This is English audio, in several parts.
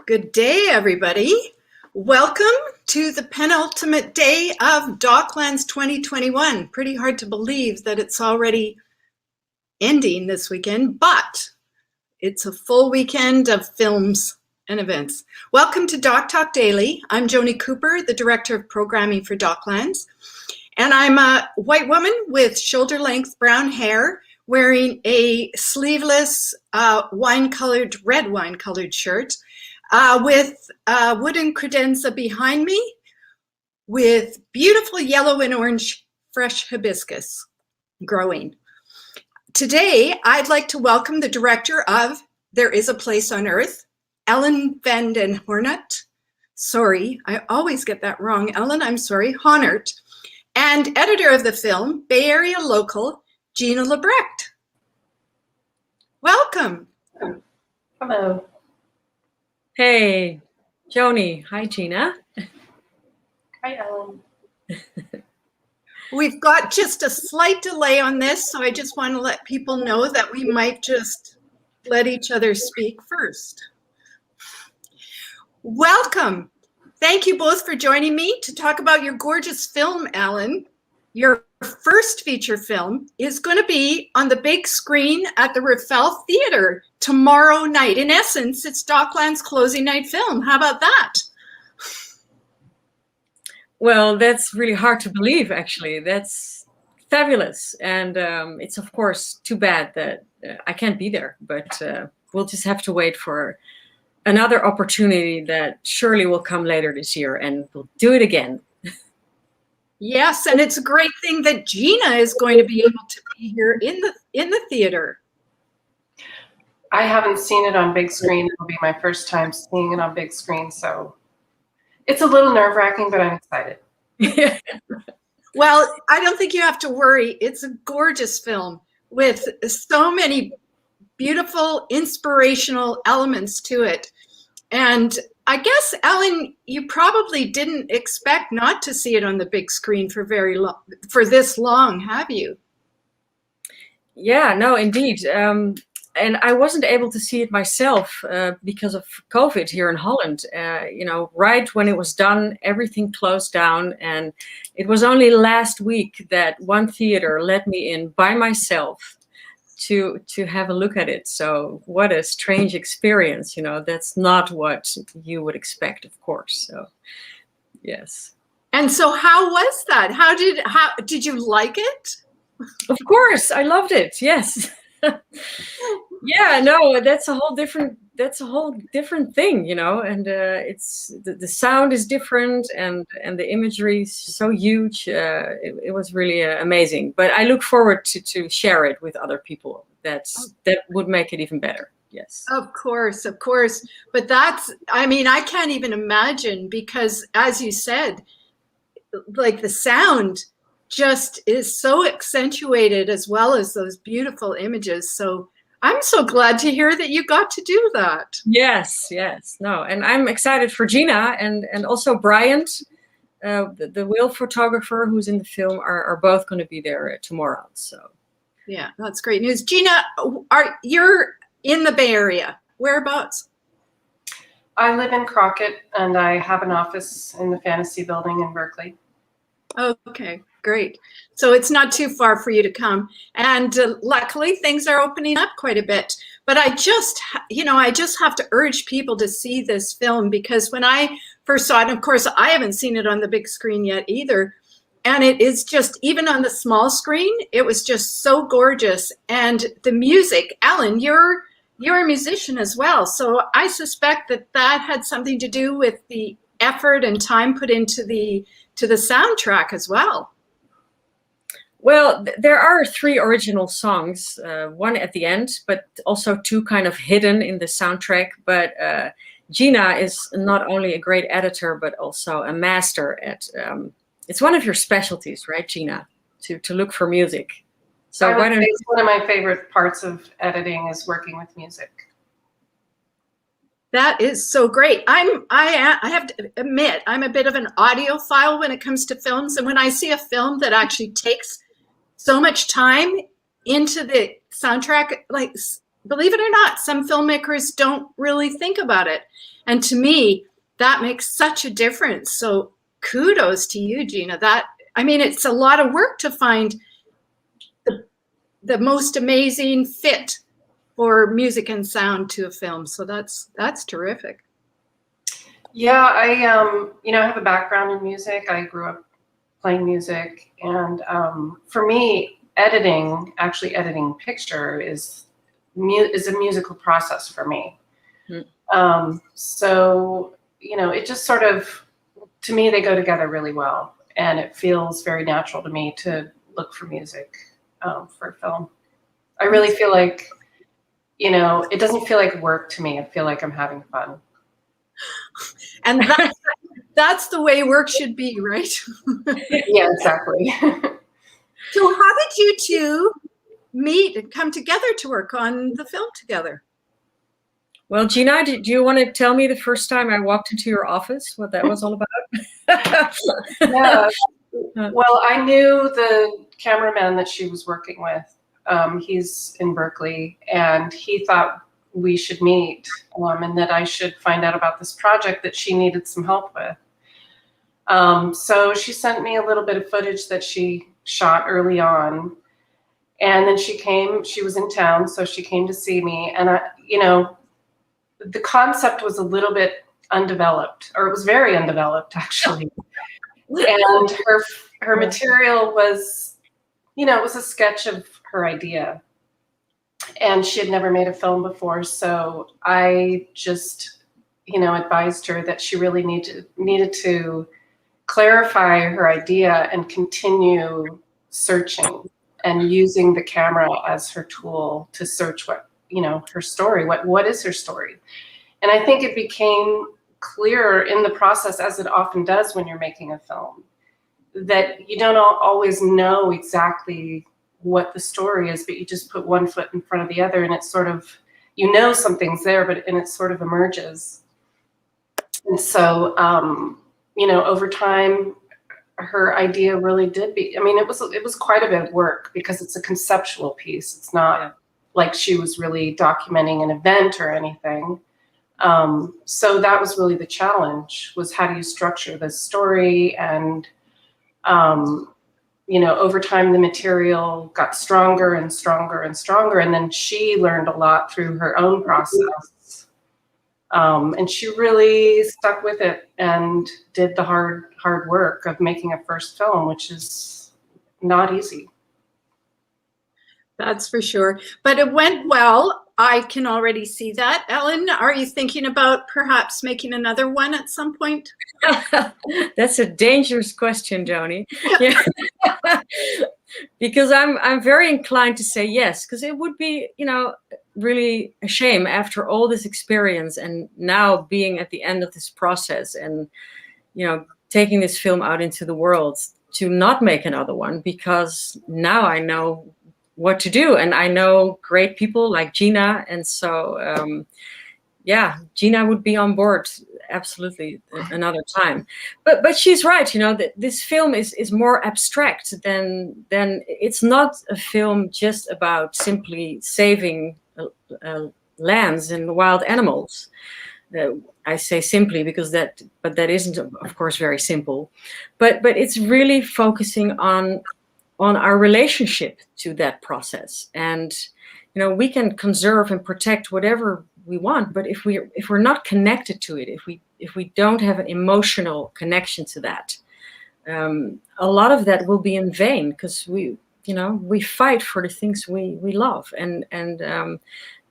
Good day, everybody. Welcome to the penultimate day of DocLands 2021. Pretty hard to believe that it's already ending this weekend, but it's a full weekend of films and events. Welcome to DocTalk Daily. I'm Joni Cooper, the Director of Programming for DocLands, and I'm a white woman with shoulder-length brown hair wearing a sleeveless red wine-colored shirt with wooden credenza behind me with beautiful yellow and orange fresh hibiscus growing. Today, I'd like to welcome the director of There Is a Place on Earth, Ellen van den Hornet. Sorry, I always get that wrong, Ellen, I'm sorry, Honert. And editor of the film, Bay Area local, Gina Lebrecht. Welcome. Hello. Hey, Joni. Hi, Gina. Hi, Ellen. We've got just a slight delay on this, so I just want to let people know that we might just let each other speak first. Welcome. Thank you both for joining me to talk about your gorgeous film, Ellen. Your first feature film is going to be on the big screen at the Raffel Theater tomorrow night. In essence, it's DocLands' closing night film. How about that? Well, that's really hard to believe, actually. That's fabulous. And it's, of course, too bad that I can't be there. But we'll just have to wait for another opportunity that surely will come later this year. And we'll do it again. Yes, and it's a great thing that Gina is going to be able to be here in the theater. I haven't seen it on big screen. It'll be my first time seeing it on big screen, so it's a little nerve-wracking, but I'm excited. Well, I don't think you have to worry. It's a gorgeous film with so many beautiful, inspirational elements to it. And I guess, Ellen, you probably didn't expect not to see it on the big screen for this long, have you? Yeah, no, indeed. And I wasn't able to see it myself because of COVID here in Holland. Right when it was done, everything closed down. And it was only last week that one theater let me in by myself to have a look at it. So what a strange experience, that's not what you would expect, of course. So yes. And so how was that? How did you like it? Of course, I loved it. Yes. Yeah, no, that's a whole different thing, and it's the sound is different and the imagery is so huge. It was really amazing, but I look forward to share it with other people. That would make it even better. Yes, of course, but I can't even imagine, because as you said, like the sound just is so accentuated, as well as those beautiful images. So I'm so glad to hear that you got to do that. Yes, no, and I'm excited for Gina and also Bryant, the whale photographer who's in the film, are both going to be there tomorrow. So yeah, that's great news. Gina, you're in the Bay Area. Whereabouts? I live in Crockett, and I have an office in the Fantasy Building in Berkeley. Okay, great. So it's not too far for you to come. And luckily, things are opening up quite a bit. But I just have to urge people to see this film, because when I first saw it, and of course, I haven't seen it on the big screen yet either, and it is just, even on the small screen, it was just so gorgeous. And the music, Ellen, you're a musician as well. So I suspect that had something to do with the effort and time put into the soundtrack as well. Well, there are 3 original songs, one at the end, but also 2 kind of hidden in the soundtrack. But Gina is not only a great editor, but also a master at, it's one of your specialties, right, Gina, to look for music. So it's one of my favorite parts of editing is working with music. That is so great. I have to admit, I'm a bit of an audiophile when it comes to films. And when I see a film that actually takes so much time into the soundtrack, like, believe it or not, some filmmakers don't really think about it. And to me, that makes such a difference. So kudos to you, Gina. It's a lot of work to find the most amazing fit for music and sound to a film. So that's terrific. Yeah, I have a background in music. I grew up playing music, and for me, actually editing picture is a musical process for me. So it just sort of, to me, they go together really well, and it feels very natural to me to look for music for film. I really feel like, it doesn't feel like work to me. I feel like I'm having fun. And that's the way work should be, right? Yeah, exactly. So how did you two meet and come together to work on the film together? Well, Gina, do you want to tell me the first time I walked into your office, what that was all about? Yeah. Well, I knew the cameraman that she was working with. He's in Berkeley, and he thought we should meet, and that I should find out about this project that she needed some help with. So she sent me a little bit of footage that she shot early on, and then she was in town, so she came to see me, and the concept was a little bit undeveloped, or it was very undeveloped, actually. And her material was, it was a sketch of her idea, and she had never made a film before. So I just, advised her that she really needed to clarify her idea and continue searching and using the camera as her tool to search her story. What is her story? And I think it became clearer in the process, as it often does when you're making a film, that you don't always know exactly what the story is, but you just put one foot in front of the other, and it's sort of, something's there, and it sort of emerges. And so, over time, her idea really did it was quite a bit of work, because it's a conceptual piece. It's not like she was really documenting an event or anything. So that was really the challenge, was how do you structure this story? And, over time, the material got stronger and stronger and stronger. And then she learned a lot through her own process. And she really stuck with it and did the hard work of making a first film, which is not easy. That's for sure. But it went well. I can already see that. Ellen, are you thinking about perhaps making another one at some point? That's a dangerous question, Joni. Yeah. Because I'm very inclined to say yes, because it would be, really a shame after all this experience and now being at the end of this process and, taking this film out into the world, to not make another one, because now I know what to do, and I know great people like Gina, and so Gina would be on board absolutely another time. But she's right, that this film is more abstract than it's not a film just about simply saving lands and wild animals. I say simply because that isn't, of course, very simple, but it's really focusing on our relationship to that process. And we can conserve and protect whatever we want, but if we're not connected to it, if we don't have an emotional connection to that, a lot of that will be in vain, because we fight for the things we love, and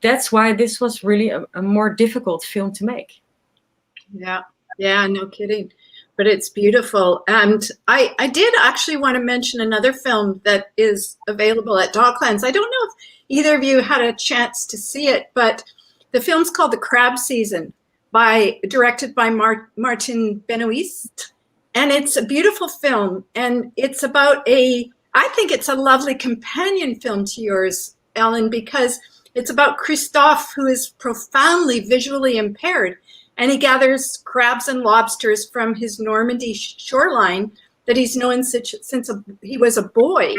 that's why this was really a more difficult film to make. Yeah, no kidding. But it's beautiful. And I did actually want to mention another film that is available at DocLands. I don't know if either of you had a chance to see it, but the film's called The Crab Season, directed by Martin Benoist. And it's a beautiful film. And it's about I think it's a lovely companion film to yours, Ellen, because it's about Christophe, who is profoundly visually impaired. And he gathers crabs and lobsters from his Normandy shoreline that he's known since he was a boy.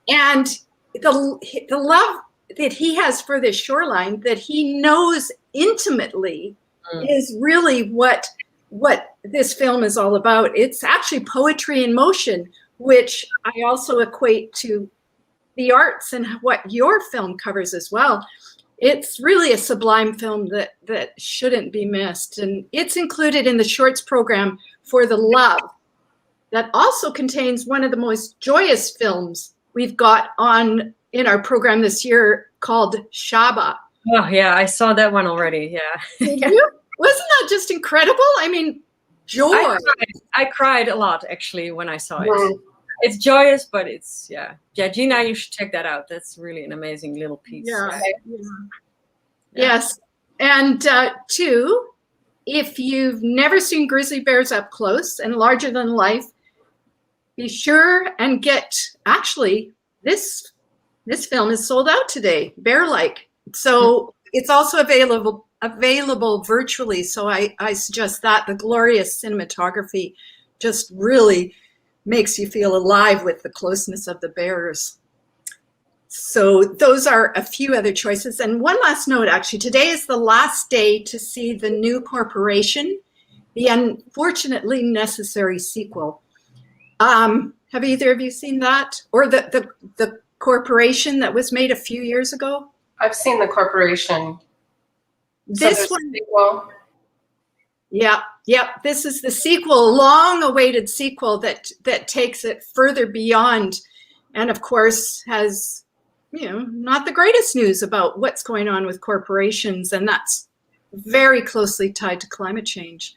And the love that he has for this shoreline, that he knows intimately, is really what this film is all about. It's actually poetry in motion, which I also equate to the arts and what your film covers as well. It's really a sublime film that shouldn't be missed. And it's included in the shorts program For the Love that also contains one of the most joyous films we've got in our program this year called Shaba. Oh yeah, I saw that one already. Yeah. Did you? Wasn't that just incredible? I mean, joy. I cried a lot actually when I saw it. It's joyous, but it's yeah, Gina, you should check that out. That's really an amazing little piece. Yeah. Yes, and two, if you've never seen grizzly bears up close and larger than life, be sure and get. Actually, this film is sold out today. Bear-like, so it's also available virtually. So I suggest that. The glorious cinematography just really makes you feel alive with the closeness of the bears. So those are a few other choices. And one last note, actually, today is the last day to see the new Corporation, the unfortunately necessary sequel. Have either of you seen that? Or the Corporation that was made a few years ago? I've seen the Corporation. This one. Yeah. This is the sequel, long-awaited sequel that takes it further beyond, and of course has, not the greatest news about what's going on with corporations, and that's very closely tied to climate change.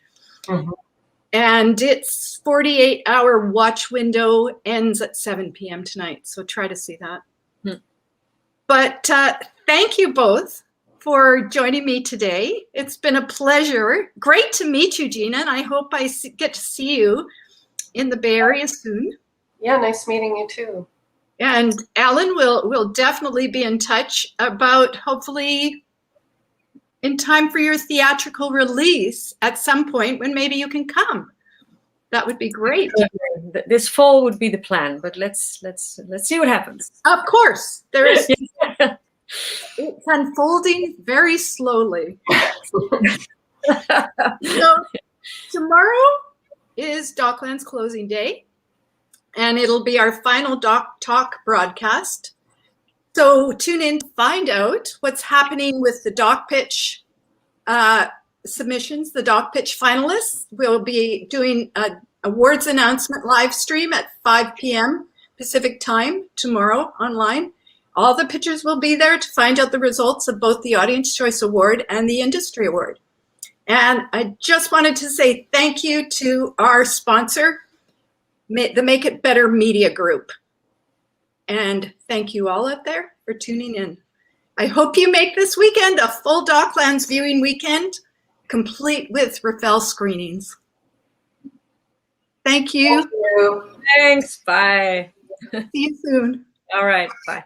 And its 48-hour watch window ends at 7 p.m. tonight, so try to see that. But thank you both for joining me today. It's been a pleasure. Great to meet you, Gina, and I hope I get to see you in the Bay Area soon. Yeah, nice meeting you too. And Alan will definitely be in touch about, hopefully in time for your theatrical release at some point when maybe you can come. That would be great. This fall would be the plan, but let's see what happens. Of course, there is. It's unfolding very slowly. So tomorrow is DocLands closing day, and it'll be our final DocTalk broadcast. So tune in to find out what's happening with the Doc Pitch submissions, the Doc Pitch finalists. We'll be doing an awards announcement live stream at 5 p.m. Pacific time tomorrow online. All the pitchers will be there to find out the results of both the Audience Choice Award and the Industry Award. And I just wanted to say thank you to our sponsor, the Make It Better Media Group. And thank you all out there for tuning in. I hope you make this weekend a full DocLands viewing weekend, complete with Rafael screenings. Thank you. Thank you. Thanks. Bye. See you soon. All right. Bye.